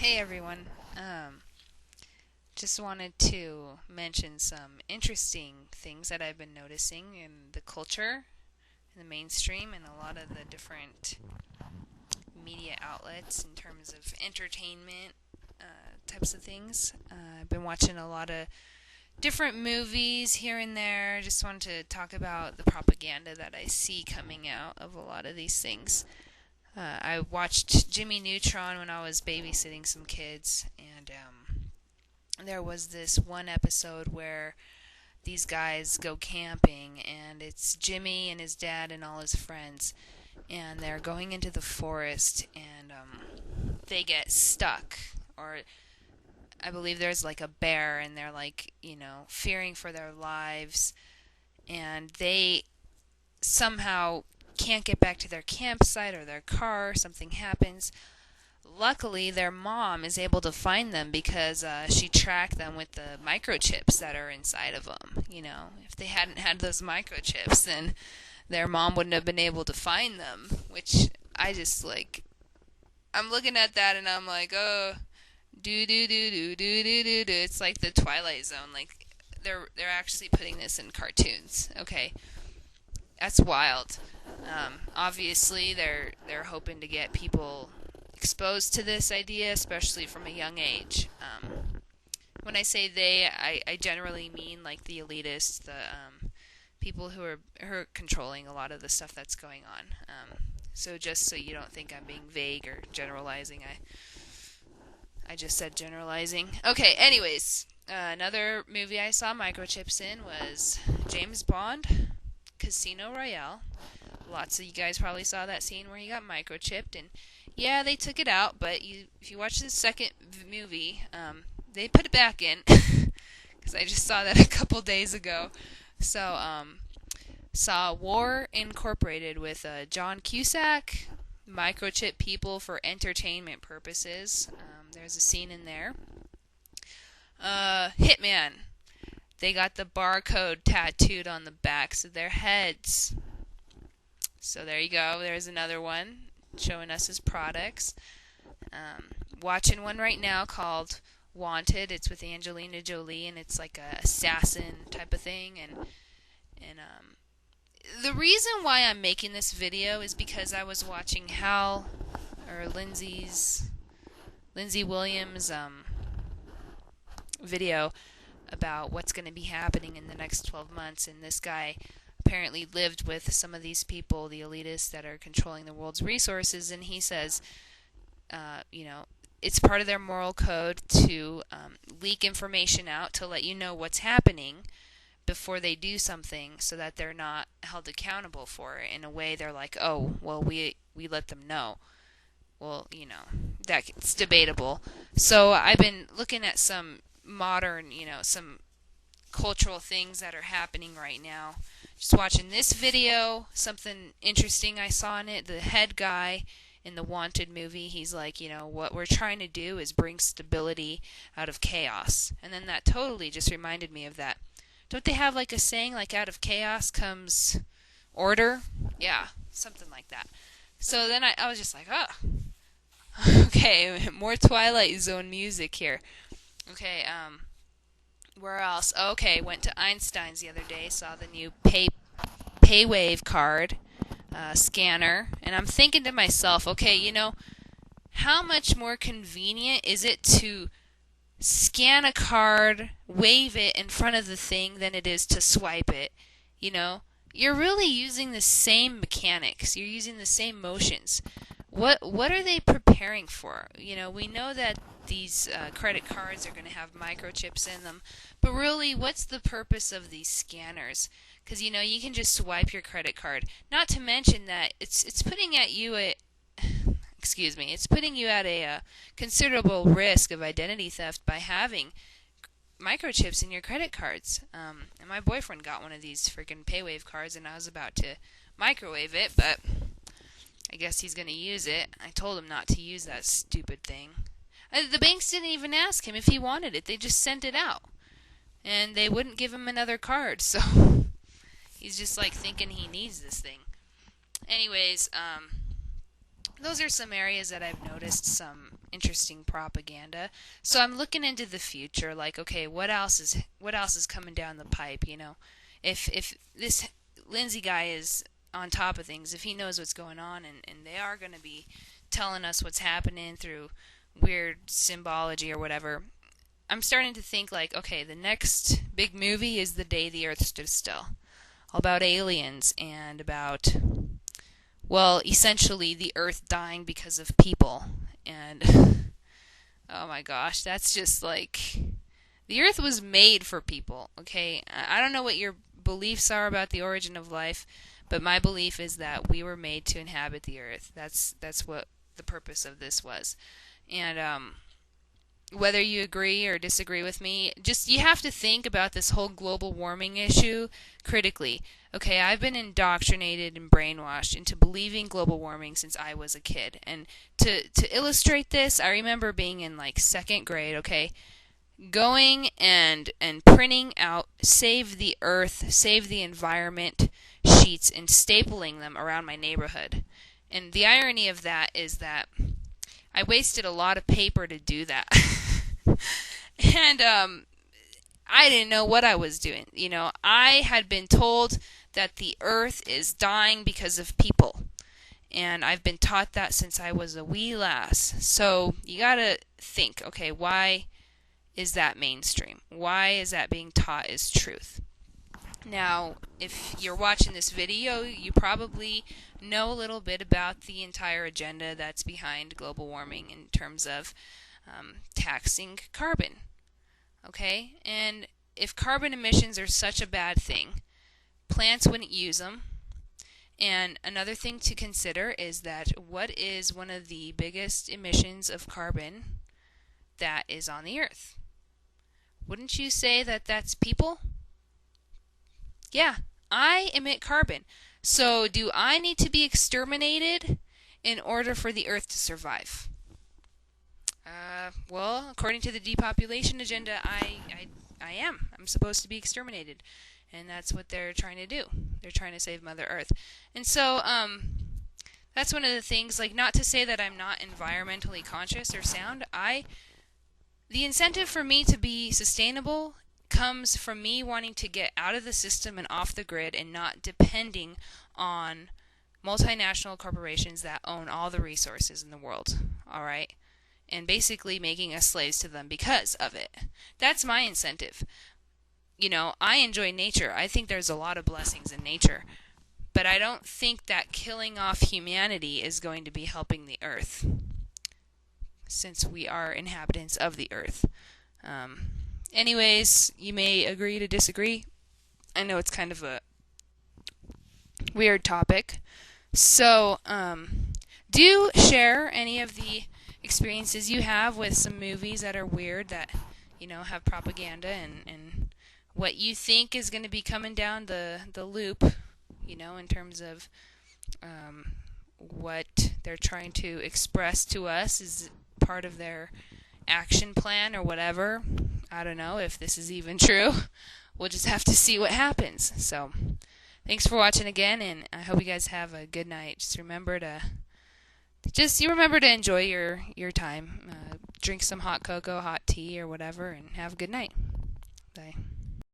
Hey everyone. Just wanted to mention some interesting things that I've been noticing in the culture, in the mainstream, and a lot of the different media outlets in terms of entertainment types of things. I've been watching a lot of different movies here and there. Just wanted to talk about the propaganda that I see coming out of a lot of these things. I watched Jimmy Neutron when I was babysitting some kids, and there was this one episode where these guys go camping, and it's Jimmy and his dad and all his friends, and they're going into the forest, and they get stuck, or I believe there's like a bear, and they're like, fearing for their lives, and they somehow can't get back to their campsite or their car, something happens. Luckily, their mom is able to find them because she tracked them with the microchips that are inside of them. If they hadn't had those microchips, then their mom wouldn't have been able to find them. Which I just like. I'm looking at that and I'm like, oh, do do do do do do do do. It's like the Twilight Zone. Like they're actually putting this in cartoons. Okay, that's wild. Obviously, they're hoping to get people exposed to this idea, especially from a young age. When I say they, I generally mean like the elitists, the people who are controlling a lot of the stuff that's going on. So just so you don't think I'm being vague or generalizing, I just said generalizing. Okay, anyways, another movie I saw microchips in was James Bond, Casino Royale. Lots of you guys probably saw that scene where he got microchipped, and yeah, they took it out, but if you watch the second movie, they put it back in, because I just saw that a couple days ago. So, saw War Incorporated with John Cusack, microchip people for entertainment purposes. There's a scene in there. Hitman. They got the barcode tattooed on the backs of their heads. So there you go. There's another one showing us his products. Watching one right now called Wanted. It's with Angelina Jolie, and it's like a assassin type of thing. And the reason why I'm making this video is because I was watching Lindsay Williams' video about what's going to be happening in the next 12 months, and this guy apparently lived with some of these people, the elitists that are controlling the world's resources, and he says, it's part of their moral code to leak information out to let you know what's happening before they do something, so that they're not held accountable for it. In a way, they're like, oh, well, we let them know. Well, that's debatable. So I've been looking at some modern, some cultural things that are happening right now. Just watching this video, something interesting I saw in it. The head guy in the Wanted movie, he's like, what we're trying to do is bring stability out of chaos. And then that totally just reminded me of that. Don't they have like a saying, like out of chaos comes order? Yeah, something like that. So then I was just like, oh, okay, more Twilight Zone music here. Okay, where else? Okay, went to Einstein's the other day, saw the new PayWave card scanner, and I'm thinking to myself, okay, how much more convenient is it to scan a card, wave it in front of the thing than it is to swipe it? You're really using the same mechanics. You're using the same motions. What are they preparing for? We know that these credit cards are going to have microchips in them, but really, what's the purpose of these scanners? Because you can just swipe your credit card. Not to mention that it's putting at you it's putting you at a considerable risk of identity theft by having microchips in your credit cards. And my boyfriend got one of these freaking PayWave cards, and I was about to microwave it, but I guess he's going to use it. I told him not to use that stupid thing. The banks didn't even ask him if he wanted it. They just sent it out. And they wouldn't give him another card, so he's just like thinking he needs this thing. Anyways, those are some areas that I've noticed some interesting propaganda. So I'm looking into the future, like, okay, what else is coming down the pipe? If this Lindsay guy is on top of things, if he knows what's going on, and they are going to be telling us what's happening through weird symbology or whatever, I'm starting to think like, okay, the next big movie is The Day the Earth Stood Still, all about aliens and about, well, essentially the Earth dying because of people. And oh my gosh, that's just like, the Earth was made for people. Okay, I don't know what your beliefs are about the origin of life, but my belief is that we were made to inhabit the Earth. That's what the purpose of this was. And whether you agree or disagree with me, just you have to think about this whole global warming issue critically. Okay, I've been indoctrinated and brainwashed into believing global warming since I was a kid. And to illustrate this, I remember being in like second grade, okay, going and printing out Save the Earth, Save the Environment sheets and stapling them around my neighborhood. And the irony of that is that I wasted a lot of paper to do that. And I didn't know what I was doing. I had been told that the earth is dying because of people. And I've been taught that since I was a wee lass. So you gotta think, okay, why is that mainstream? Why is that being taught as truth? Now, if you're watching this video, you probably know a little bit about the entire agenda that's behind global warming in terms of taxing carbon. Okay? And if carbon emissions are such a bad thing, plants wouldn't use them. And another thing to consider is that what is one of the biggest emissions of carbon that is on the earth? Wouldn't you say that that's people? Yeah, I emit carbon. So do I need to be exterminated in order for the earth to survive? Well, according to the depopulation agenda, I am. I'm supposed to be exterminated. And that's what they're trying to do. They're trying to save Mother Earth. And so, that's one of the things, like, not to say that I'm not environmentally conscious or sound. The incentive for me to be sustainable comes from me wanting to get out of the system and off the grid and not depending on multinational corporations that own all the resources in the world. All right? And basically making us slaves to them because of it. That's my incentive. I enjoy nature. I think there's a lot of blessings in nature. But I don't think that killing off humanity is going to be helping the earth, since we are inhabitants of the earth. Anyways, you may agree to disagree. I know it's kind of a weird topic. So, do share any of the experiences you have with some movies that are weird, that, have propaganda, and what you think is going to be coming down the loop, in terms of what they're trying to express to us is part of their action plan or whatever. I don't know if this is even true. We'll just have to see what happens. So, thanks for watching again, and I hope you guys have a good night. Just remember to enjoy your time. Drink some hot cocoa, hot tea, or whatever, and have a good night. Bye.